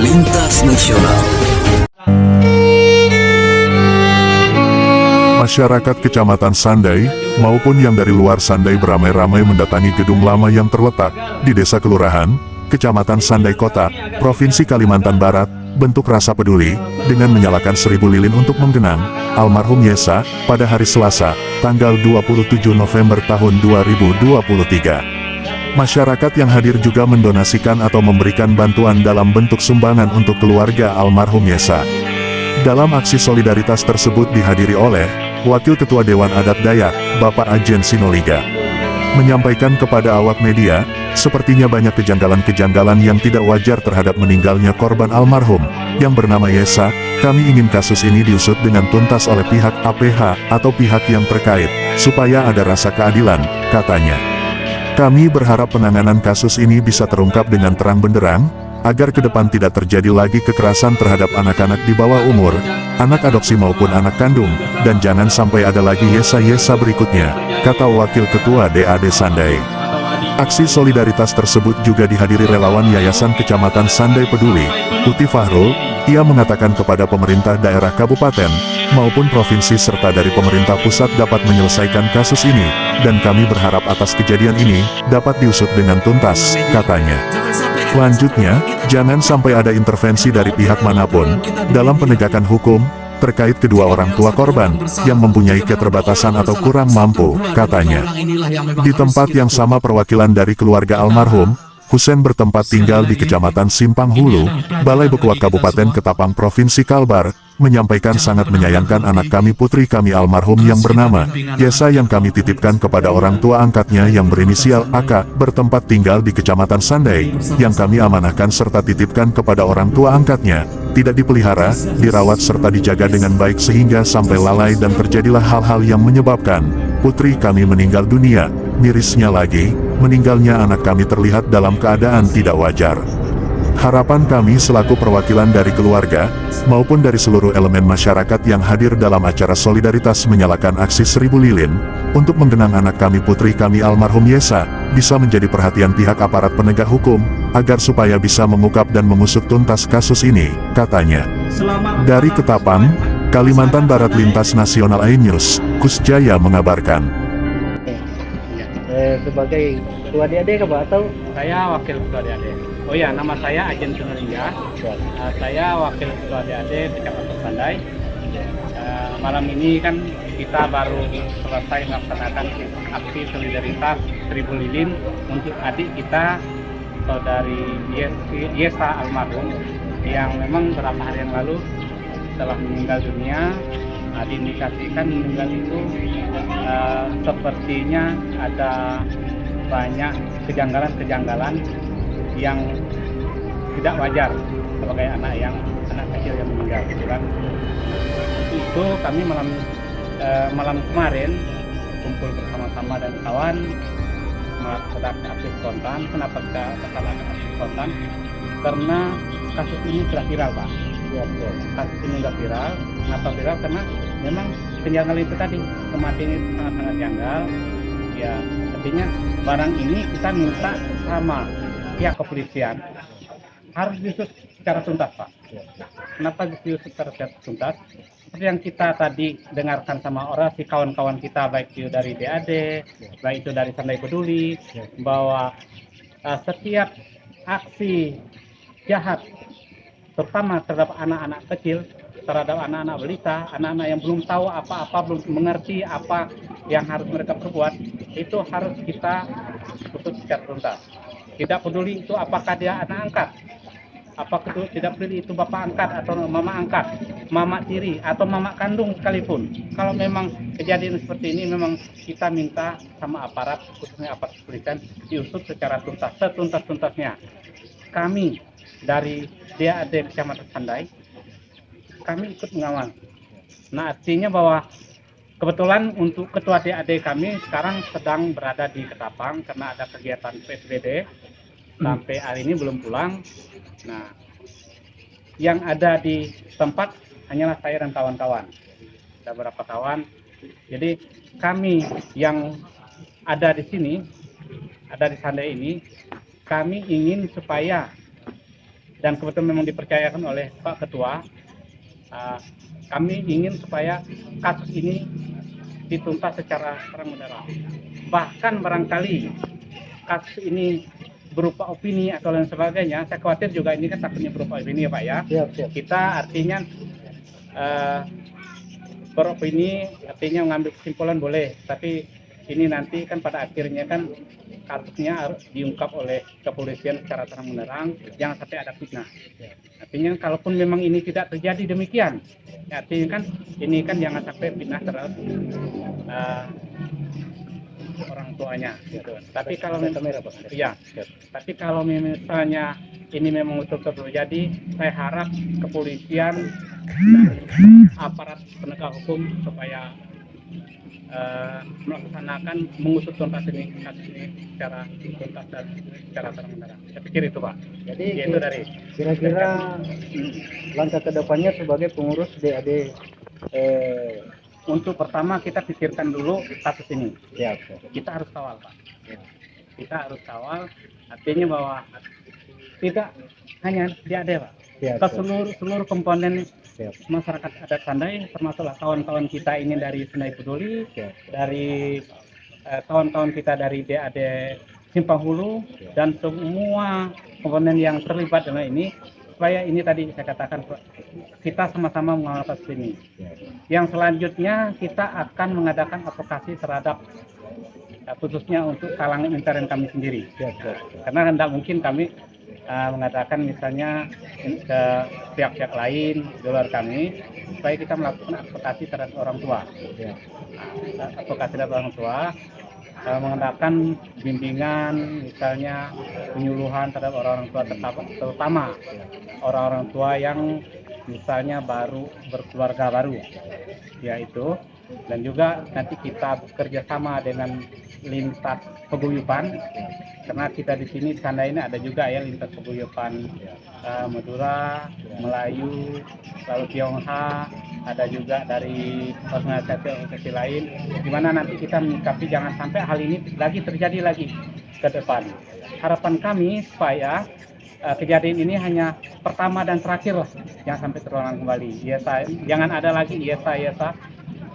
Lintas Nasional. Masyarakat Kecamatan Sandai, maupun yang dari luar Sandai beramai-ramai mendatangi gedung lama yang terletak di Desa Kelurahan, Kecamatan Sandai Kota, Provinsi Kalimantan Barat, bentuk rasa peduli, dengan menyalakan 1000 lilin untuk menggenang almarhum Yesa, pada hari Selasa, tanggal 27 November tahun 2023. Masyarakat yang hadir juga mendonasikan atau memberikan bantuan dalam bentuk sumbangan untuk keluarga almarhum Yesa. Dalam aksi solidaritas tersebut dihadiri oleh Wakil Ketua Dewan Adat Dayak, Bapak Ajen Sinoliga. Menyampaikan kepada awak media, sepertinya banyak kejanggalan-kejanggalan yang tidak wajar terhadap meninggalnya korban almarhum, yang bernama Yesa. Kami ingin kasus ini diusut dengan tuntas oleh pihak APH atau pihak yang terkait, supaya ada rasa keadilan, katanya. Kami berharap penanganan kasus ini bisa terungkap dengan terang benderang, agar ke depan tidak terjadi lagi kekerasan terhadap anak-anak di bawah umur, anak adopsi maupun anak kandung, dan jangan sampai ada lagi Yesa-Yesa berikutnya, kata Wakil Ketua DAD Sandai. Aksi solidaritas tersebut juga dihadiri relawan Yayasan Kecamatan Sandai Peduli, Uti Fahrul. Ia mengatakan kepada pemerintah daerah kabupaten, maupun provinsi serta dari pemerintah pusat dapat menyelesaikan kasus ini, dan kami berharap atas kejadian ini, dapat diusut dengan tuntas, katanya. Selanjutnya, jangan sampai ada intervensi dari pihak manapun, dalam penegakan hukum, terkait kedua orang tua korban, yang mempunyai keterbatasan atau kurang mampu, katanya. Di tempat yang sama perwakilan dari keluarga almarhum, Husen bertempat tinggal di Kecamatan Simpang Hulu, Balai Bekuak Kabupaten Ketapang Provinsi Kalbar, menyampaikan sangat menyayangkan anak kami putri kami almarhum yang bernama Yesa yang kami titipkan kepada orang tua angkatnya yang berinisial AK, bertempat tinggal di Kecamatan Sandai, yang kami amanahkan serta titipkan kepada orang tua angkatnya, tidak dipelihara, dirawat serta dijaga dengan baik sehingga sampai lalai dan terjadilah hal-hal yang menyebabkan putri kami meninggal dunia. Mirisnya lagi, meninggalnya anak kami terlihat dalam keadaan tidak wajar. Harapan kami selaku perwakilan dari keluarga, maupun dari seluruh elemen masyarakat yang hadir dalam acara solidaritas menyalakan aksi 1000 lilin, untuk menggenang anak kami putri kami almarhum Yesa, bisa menjadi perhatian pihak aparat penegak hukum, agar supaya bisa mengungkap dan mengusut tuntas kasus ini, katanya. Dari Ketapang, Kalimantan Barat Lintas Nasional iNews, Kus Jaya mengabarkan. Sebagai ketua DAD Pak atau Saya wakil ketua DAD. Oh ya, nama saya Ajen Sinoliga. Saya wakil ketua DAD Kecamatan Sandai. Malam ini kan kita baru selesai melaksanakan aksi solidaritas 1000 lilin untuk adik kita, saudari Yesa almarhum, yang memang beberapa hari yang lalu telah meninggal dunia. Diindikasikan meninggal itu sepertinya ada banyak kejanggalan-kejanggalan yang tidak wajar sebagai anak kecil yang meninggal, gitu kan. Itu kami malam kemarin kumpul bersama-sama dan kawan melakukan aksi spontan. Kenapa kita lakukan aksi spontan? Karena kasus ini sudah viral, Pak. Kasus ini sudah viral. Kenapa viral? Karena memang kejanggalan itu tadi, kematian itu sangat-sangat janggal. Ya, artinya barang ini kita minta sama pihak kepolisian harus diusut secara tuntas, Pak. Kenapa diusut secara tuntas? Seperti yang kita tadi dengarkan sama orasi kawan-kawan kita, baik itu dari DAD, baik itu dari Sandai Peduli, bahwa setiap aksi jahat, terutama terhadap anak-anak kecil, terhadap anak-anak balita, anak-anak yang belum tahu apa-apa, belum mengerti apa yang harus mereka perbuat, itu harus kita usut secara tuntas. Tidak peduli itu apakah dia anak angkat, apakah itu tidak peduli itu bapak angkat atau mama angkat, mama tiri atau mama kandung sekalipun. Kalau memang kejadian seperti ini, memang kita minta sama aparat, khususnya aparat kepolisian, diusut secara tuntas, setuntas-tuntasnya. Kami dari DAD Kecamatan Sandai, kami ikut mengawal. Nah, artinya bahwa kebetulan untuk ketua DAD kami sekarang sedang berada di Ketapang karena ada kegiatan PSBB, sampai hari ini belum pulang. Nah, yang ada di tempat hanyalah saya dan kawan-kawan. Ada beberapa kawan. Jadi kami yang ada di sini, ada di Sandai ini, kami ingin supaya dan kebetulan memang dipercayakan oleh Pak Ketua, kami ingin supaya kasus ini dituntas secara terang benderang. Bahkan barangkali kasus ini berupa opini atau lain sebagainya, saya khawatir juga ini kan takutnya berupa opini ya Pak ya. Siap, siap. Kita artinya beropini, artinya mengambil kesimpulan boleh, tapi ini nanti kan pada akhirnya kan kasusnya harus diungkap oleh kepolisian secara terang benderang, jangan sampai ada fitnah. Artinya kalaupun memang ini tidak terjadi demikian, ya, artinya kan ini kan jangan sampai fitnah terhadap orang tuanya. Gitu. Tapi kalau ya, tapi kalau misalnya ini memang betul-betul terjadi, saya harap kepolisian dan aparat penegak hukum supaya melaksanakan mengusut tuntas ini kasus ini secara tuntas dan secara terang-benderang. Saya pikir itu Pak. Jadi Ya, itu dari kira-kira langkah kedepannya sebagai pengurus DAD untuk pertama kita pikirkan dulu kasus ini. siap. Kita harus kawal Pak. Kita harus kawal, artinya bahwa tidak hanya DAD Pak. Siap, Ke siap. seluruh komponen Siap. masyarakat adat Sandai, termasuklah kawan-kawan kita ini dari Sandai Peduli, Siap. dari kawan-kawan kita dari DAD Simpang Hulu, dan semua komponen yang terlibat dalam ini, supaya ini tadi saya katakan kita sama-sama mengawal kasus ini. Yang selanjutnya kita akan mengadakan advokasi terhadap khususnya untuk kalangan intern kami sendiri. Karena tidak mungkin kami mengatakan misalnya ke pihak-pihak lain di luar kami, supaya kita melakukan advokasi terhadap orang tua. Advokasi terhadap orang tua, mengadakan bimbingan, misalnya penyuluhan terhadap orang tua, terutama orang-orang tua yang misalnya baru berkeluarga baru, yaitu, dan juga nanti kita bekerja sama dengan lintas paguyuban, karena kita di sini di Sandai ini ada juga ya lintas paguyuban Madura, Melayu, lalu Tionghoa, ada juga dari organisasi lain, di mana nanti kita menyikapi jangan sampai hal ini lagi terjadi lagi ke depan. Harapan kami supaya kejadian ini hanya pertama dan terakhir lah, jangan sampai terulang kembali. Jangan ada lagi IESA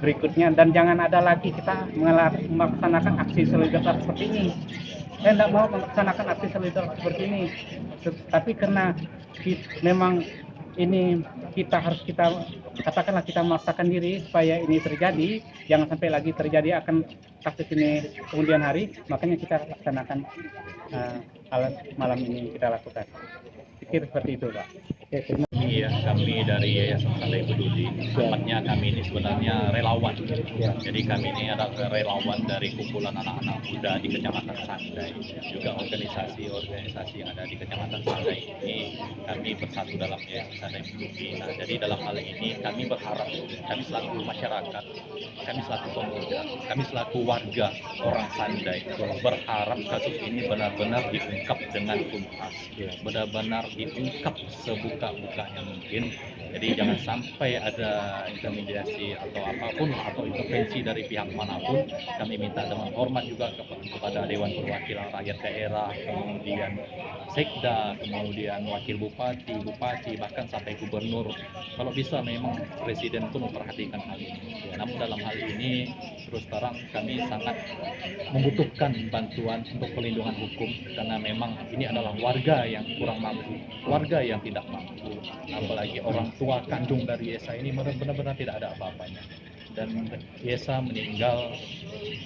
berikutnya, dan jangan ada lagi kita melaksanakan aksi solidaritas seperti ini. Saya tidak mau melaksanakan aksi solidaritas seperti ini, tapi karena memang ini kita katakanlah kita memaksakan diri supaya ini terjadi, jangan sampai lagi terjadi akan kasus ini kemudian hari, makanya kita laksanakan malam ini kita lakukan. Pikir seperti itu Pak. Iya, kami dari Yayasan Sandai Peduli, tempatnya kami ini sebenarnya relawan. Jadi kami ini adalah relawan dari kumpulan anak-anak muda di Kecamatan Sandai, juga organisasi-organisasi yang ada di Kecamatan Sandai ini. Kami bersatu dalam Yayasan Sandai Peduli. Nah, jadi dalam hal ini kami berharap, kami selaku masyarakat, kami selaku pemuda, kami selaku warga orang Sandai, berharap kasus ini benar-benar diungkap dengan tuntas, benar-benar diungkap sebuka-bukanya mungkin. Jadi jangan sampai ada intermediasi atau apapun atau intervensi dari pihak manapun. Kami minta dengan hormat juga kepada Dewan Perwakilan Rakyat Daerah, kemudian Sekda, kemudian Wakil Bupati, bahkan sampai Gubernur. Kalau bisa memang Presiden pun memperhatikan hal ini. Namun dalam hal ini terus terang kami sangat membutuhkan bantuan untuk pelindungan hukum, karena memang ini adalah warga yang kurang mampu, warga yang tidak mampu, apalagi orang tua kandung dari Yesa ini benar-benar tidak ada apa-apanya, dan Yesa meninggal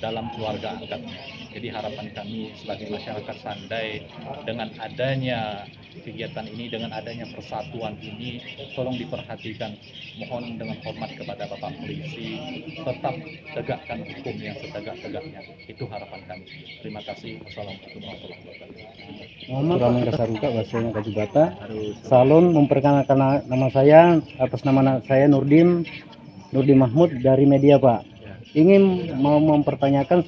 dalam keluarga angkatnya. Jadi harapan kami sebagai masyarakat Sandai, dengan adanya kegiatan ini, dengan adanya persatuan ini, tolong diperhatikan. Mohon dengan hormat kepada Bapak Polisi, tetap tegakkan hukum yang setegak-tegaknya. Itu harapan kami. Terima kasih. Wassalamualaikum warahmatullahi wabarakatuh. Muhammad Kasaruka, bahasanya Kajibata. Salon memperkenalkan nama saya, atas nama saya Nurdim Mahmud dari media Pak. Ingin mau mempertanyakan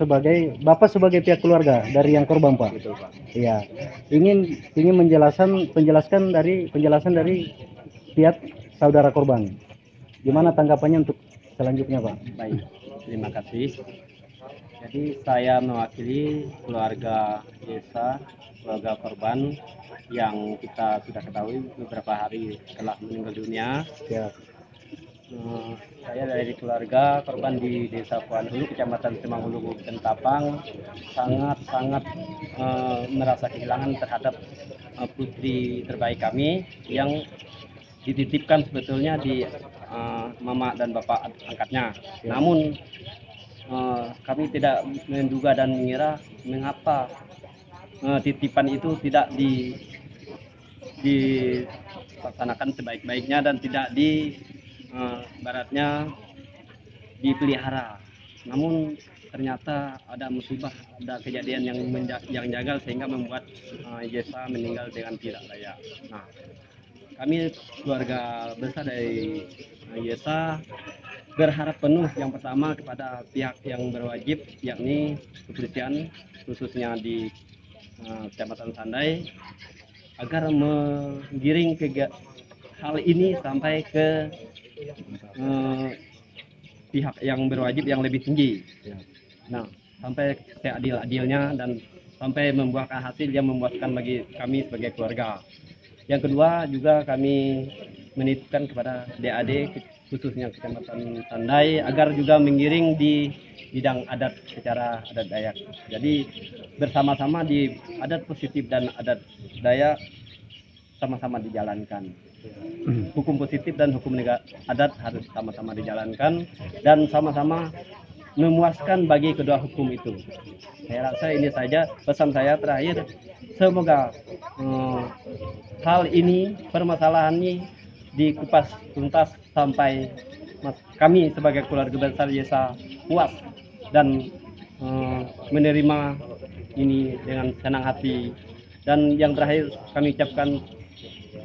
Bapak sebagai pihak keluarga dari yang korban Pak. Iya. Ingin penjelasan dari pihak saudara korban. Gimana tanggapannya untuk selanjutnya Pak? Baik, terima kasih. Jadi saya mewakili keluarga Yesa, keluarga korban, yang kita sudah ketahui beberapa hari telah meninggal dunia. Ya. Saya dari keluarga korban di Desa Puan Hulu, Kecamatan Temanggung, Kabupaten Tapang, sangat merasa kehilangan terhadap putri terbaik kami yang dititipkan sebetulnya di mama dan bapak angkatnya. Namun kami tidak menduga dan mengira mengapa titipan itu tidak dilaksanakan sebaik-baiknya dan tidak baratnya dipelihara. Namun ternyata ada musibah, ada kejadian yang jagal sehingga membuat Yesa meninggal dengan tidak layak. Nah, kami keluarga besar dari Yesa berharap penuh yang pertama kepada pihak yang berwajib, yakni kepolisian khususnya di Kecamatan Sandai, agar menggiring hal ini sampai ke pihak yang berwajib yang lebih tinggi. Nah, sampai seadil-adilnya dan sampai membuahkan hasil yang memuaskan bagi kami sebagai keluarga. Yang kedua juga kami menitipkan kepada DAD khususnya Kecamatan Sandai agar juga mengiring di bidang adat secara adat Dayak. Jadi bersama-sama di adat positif dan adat Dayak sama-sama dijalankan. Hukum positif dan hukum adat harus sama-sama dijalankan dan sama-sama memuaskan bagi kedua hukum itu. Saya rasa ini saja pesan saya terakhir. Semoga hal ini, permasalahan ini dikupas tuntas sampai kami sebagai keluarga besar Yesa puas dan menerima ini dengan senang hati. Dan yang terakhir kami ucapkan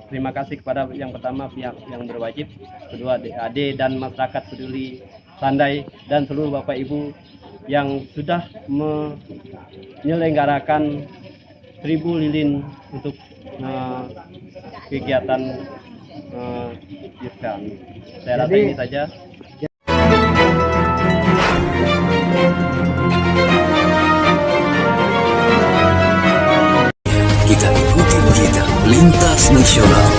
terima kasih kepada yang pertama pihak yang berwajib, kedua DAD dan masyarakat peduli Sandai dan seluruh Bapak Ibu yang sudah menyelenggarakan 1000 lilin untuk kegiatan Yesa. Saya rasa ini saja. Kita ikuti berita lintas nasional.